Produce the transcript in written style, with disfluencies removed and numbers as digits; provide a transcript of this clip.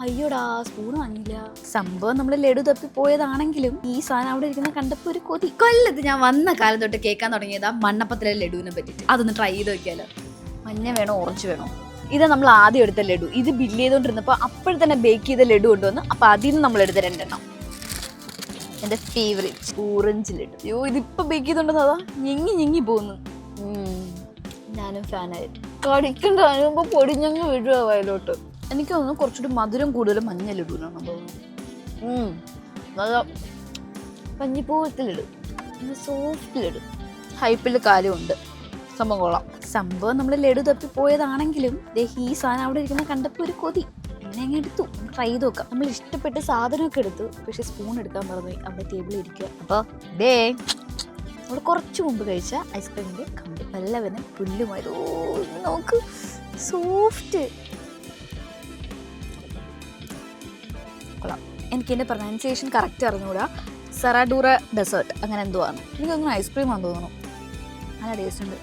അയ്യോടാ സ്പൂൺ വാങ്ങില്ല. സംഭവം നമ്മൾ ലഡു തപ്പി പോയതാണെങ്കിലും ഈ സാധനം അവിടെ ഇരിക്കുന്ന കണ്ടപ്പോ ഒരു കൊതി. കൊല്ലത്ത് ഞാൻ വന്ന കാലം തൊട്ട് കേൾക്കാൻ തുടങ്ങിയതാ മണ്ണപ്പത്തിലെ ലഡുവിനെ പറ്റിയിട്ട്. അതൊന്ന് ട്രൈ ചെയ്ത് നോക്കിയാലോ. മഞ്ഞ വേണോ ഓറഞ്ച് വേണോ? ഇത് നമ്മൾ ആദ്യം എടുത്ത ലഡു. ഇത് ബില്ല് ചെയ്തോണ്ടിരുന്നപ്പോൾ അപ്പോഴും തന്നെ ബേക്ക് ചെയ്ത ലഡു കൊണ്ടുവന്ന്. അപ്പൊ അതിൽ നിന്ന് നമ്മൾ എടുത്ത 2 എണ്ണം. എന്റെ ഫേവറേറ്റ് ഓറഞ്ച് ലഡു. അയ്യോ ഇതിപ്പോ ബേക്ക് ചെയ്തോണ്ടെന്നതാ ഞെങ്ങി പോകുന്നു. ഞാനും ഫാനായിട്ട് കടിക്കണ്ട അനുഭവം പൊടിഞ്ഞങ്ങ് വീഴുക വയലോട്ട്. എനിക്ക് തോന്നുന്നു കുറച്ചുകൂടി മധുരം കൂടുതലും മഞ്ഞ ലഡുവിനാണ് തോന്നുന്നു. നല്ല പഞ്ഞിപ്പൂവത്തിൽ ലഡു, സോഫ്റ്റ് ലഡു, ഹൈപ്പിൽ കാര്യമുണ്ട്. സംഭവം കൊള്ളാം. സംഭവം നമ്മൾ ലഡു തപ്പി പോയതാണെങ്കിലും ഈ സാധനം അവിടെ ഇരിക്കുന്ന കണ്ടപ്പോൾ ഒരു കൊതി. അങ്ങനെ അങ്ങ് എടുത്തു. ട്രൈ ചെയ്ത് നോക്കാം. നമ്മൾ ഇഷ്ടപ്പെട്ട സാധനമൊക്കെ എടുത്തു, പക്ഷെ സ്പൂൺ എടുക്കാൻ മറന്നുപോയി. അവിടെ ടേബിളിൽ ഇരിക്കുക. അപ്പോൾ നമ്മൾ കുറച്ച് മുമ്പ് കഴിച്ച ഐസ്ക്രീമിൻ്റെ കമ്പ് എല്ലാവരും പുല്ലുമായി. നോക്ക് സോഫ്റ്റ്. കൊള്ളാം. എനിക്കെൻ്റെ പ്രൊനൗൺസിയേഷൻ കറക്റ്റ് അറിഞ്ഞുകൂടാ. സെറാഡൂറ ഡെസേർട്ട് അങ്ങനെ എന്തോ ആണ്. എനിക്കങ്ങനെ ഐസ്ക്രീം ആണെന്ന് തോന്നുന്നു. നല്ല ടേസ്റ്റ് ഉണ്ട്.